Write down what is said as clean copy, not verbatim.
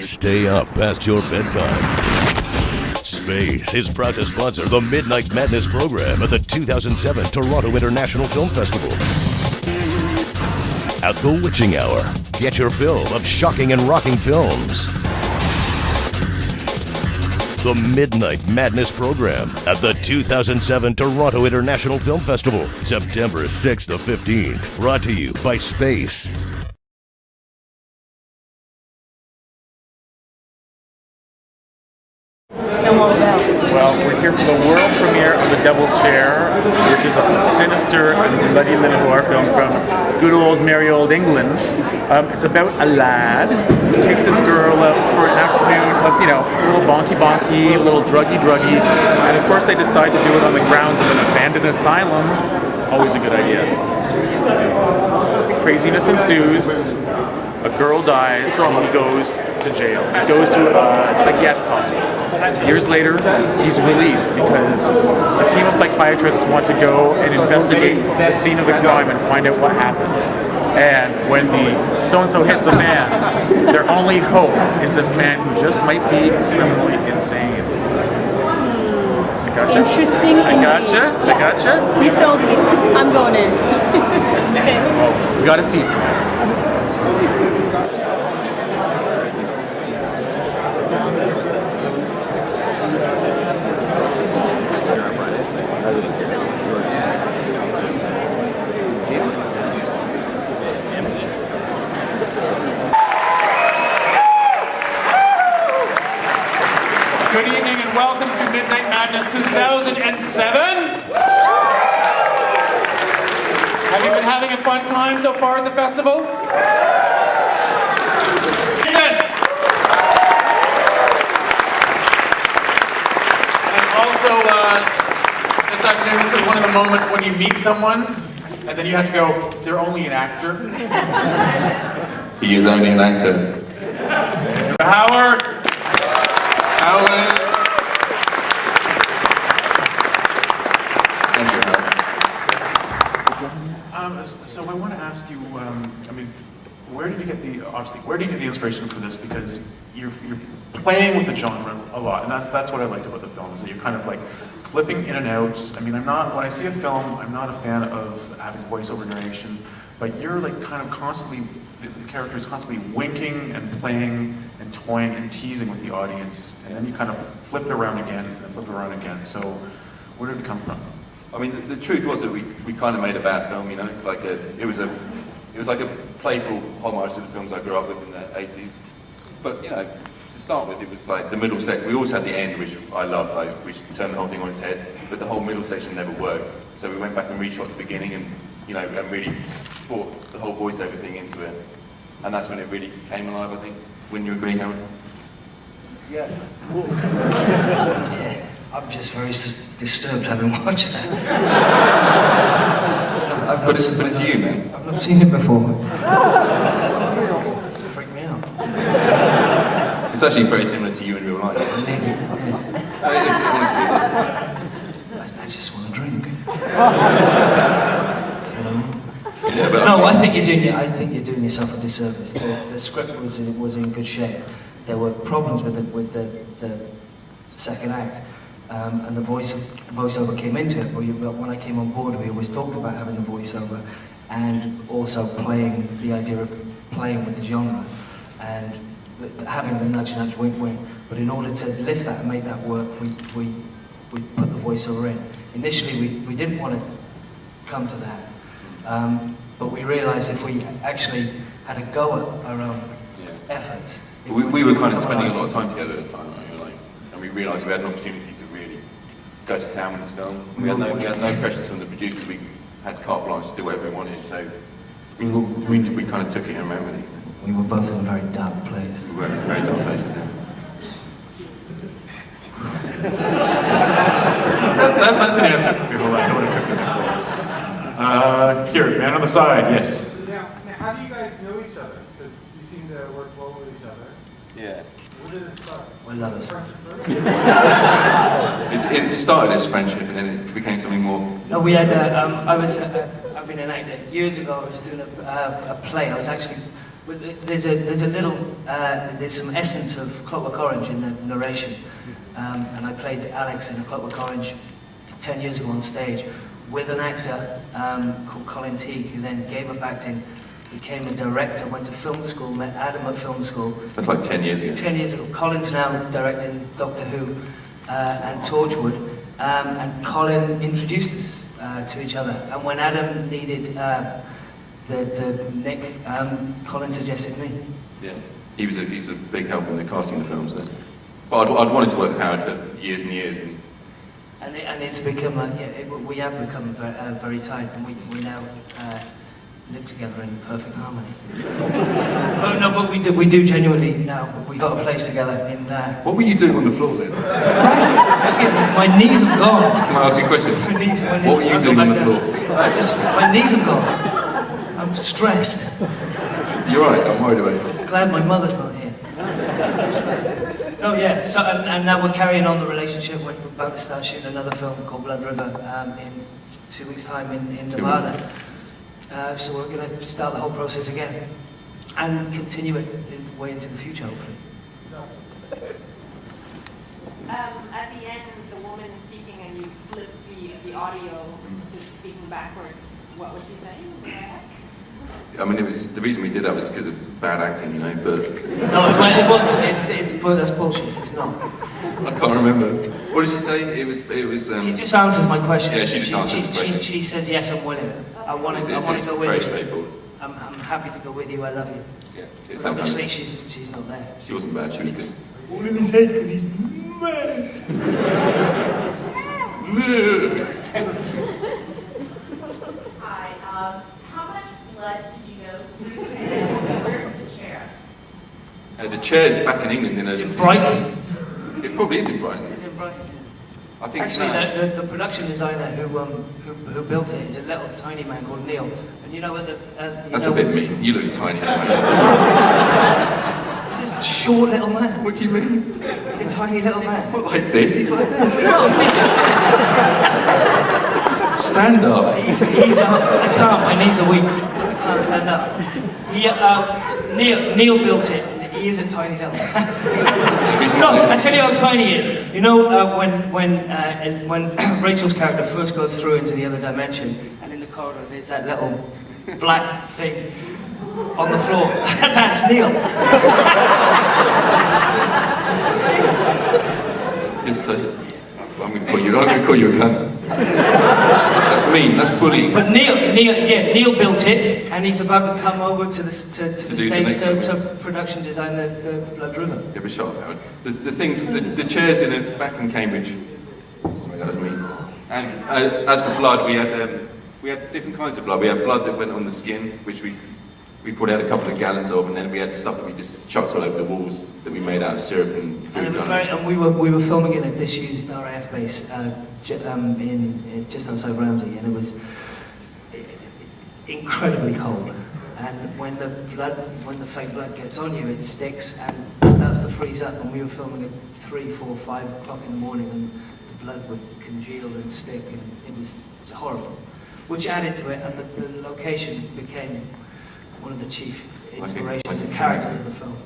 Stay up past your bedtime. Space is proud to sponsor the Midnight Madness program at the 2007 Toronto International Film Festival. At the Witching Hour, get your fill of shocking and rocking films. The Midnight Madness program at the 2007 Toronto International Film Festival, September 6th to 15th. Brought to you by Space. Well, we're here for the world premiere of The Devil's Chair, which is a sinister and bloody little horror film from good old merry old England. It's about a lad who takes his girl out for an afternoon of, a little bonky, a little druggy, and of course they decide to do it on the grounds of an abandoned asylum. Always a good idea. Craziness ensues. A girl dies, and he goes to jail. He goes to a psychiatric hospital. Years later, he's released because a team of psychiatrists want to go and investigate the scene of the crime and find out what happened. And when the so-and-so hits the fan, their only hope is this man who just might be criminally insane. I gotcha. Interesting. I gotcha. You sold me. I'm going in. Well, we got a seat. Good evening and welcome to Midnight Madness 2007. Have you been having a fun time so far at the festival? And also, this afternoon, this is one of the moments when you meet someone and then you have to go, they're only an actor. He is only an actor. Howard! So I want to ask you, where did you get the inspiration for this? Because you're playing with the genre a lot, and that's what I liked about the film, is that you're kind of like flipping in and out. When I see a film, I'm not a fan of having voiceover narration, but you're like kind of constantly, the character is constantly winking and playing and toying and teasing with the audience, and then you kind of flip it around again and flip it around again. So where did it come from? The truth was that we kind of made a bad film, it was like a playful homage to the films I grew up with in the 80s. But, to start with, it was like the middle section. We always had the end, which I loved, we turned the whole thing on its head, but the whole middle section never worked. So we went back and reshot the beginning and, and really brought the whole voiceover thing into it. And that's when it really came alive, I think. Wouldn't you agree, Howard? Yeah. Yeah. I'm just very disturbed having watched that. But it's you, man. I've not seen it before. It freaked me out. It's actually very similar to you in real life. I just want to drink. No, I think you're doing yourself a disservice. The script was in good shape. There were problems with the second act. And the voiceover came into it, but when I came on board, we always talked about having the voiceover and also playing the idea of playing with the genre and having the nudge, wink. But in order to lift that and make that work, we put the voiceover in. Initially, we didn't want to come to that, but we realised if we actually had a go at our own efforts. We were kind of spending a lot of time together at the time, right? And we realised we had an opportunity to really go to town with this film. We had no pressures from the producers. We had carte blanche to do whatever we wanted, so we kind of took it and ran with it. We were both in a very dark place. We were in very dark places. That's an answer. People like, I would have took it before. Here, man on the side, yes. Now, how do you guys know each other? Because you seem to work well with each other. Yeah. Where did it start? We love us. It started as friendship and then it became something more. No, we had. I've been an actor years ago. I was doing a play. I was actually There's some essence of Clockwork Orange in the narration, and I played Alex in a Clockwork Orange 10 years ago on stage with an actor called Colin Geddes, who then gave up acting, became a director, went to film school, met Adam at film school. That's like 10 years ago. 10 years ago. Colin's now directing Doctor Who and Torchwood, and Colin introduced us to each other. And when Adam needed the Nick, Colin suggested me. Yeah, he was a big help in the casting of the films then. But I'd wanted to work with Howard for years and years. And it's become, we have become very tight, and we now live together in perfect harmony. Oh no, but we do genuinely now. We got a place together in. What were you doing on the floor then? My knees have gone. Can I ask you a question? My knees, what were you doing on the floor? My knees have gone. I'm stressed. You're right. I'm worried about you. Glad my mother's not here. Oh yeah. So and now we're carrying on the relationship. We're about to start shooting another film called Blood River in 2 weeks' time in Nevada. So we're going to start the whole process again and continue it way into the future, hopefully. At the end, the woman speaking and you flip the audio, so she's speaking backwards. What was she saying? May I ask? I mean, the reason we did that was because of bad acting, you know. But no, it wasn't. That's bullshit. It's not. I can't remember. What did she say? It was. She just answers my question. Yeah, she just answers the question. She says yes, I'm willing. I want to go with you. Very straightforward. I'm happy to go with you. I love you. Yeah, it's but obviously she's not there. She wasn't bad. She was good. All in his head because he's mad. Hi. How much blood did you go through? And where's the chair? The chair's back in England. It's in Brighton. It probably is in Brighton. It's in Brighton. I think actually the production designer who built it is a little tiny man called Neil. And you know what that's a bit mean. You look tiny. He's a short little man. What do you mean? He's a tiny little man. Not like this. He's like this. Stop. Stand up. He's I can't. My knees are weak. I can't stand up. Neil built it. He is a tiny little man. No, I tell you how tiny he is. You know, when Rachel's character first goes through into the other dimension, and in the corridor there's that little black thing on the floor. That's Neil. I'm going to call you a cunt. That's mean. That's bullying. But Neil built it, and he's about to come over to the States to production design the Blood River. You have a shot, Howard. The chairs in the back in Cambridge. Sorry, that was me. And as for blood, we had different kinds of blood. We had blood that went on the skin, which we put out a couple of gallons of, and then we had stuff that we just chucked all over the walls that we made out of syrup and food. And we were filming in a disused RAF base in just outside Ramsey, and it was incredibly cold. And when the fake blood gets on you, it sticks and starts to freeze up. And we were filming at 3, 4, 5 o'clock in the morning, and the blood would congeal and stick, and it was horrible. Which added to it, and the location became one of the chief inspirations and characters of the film.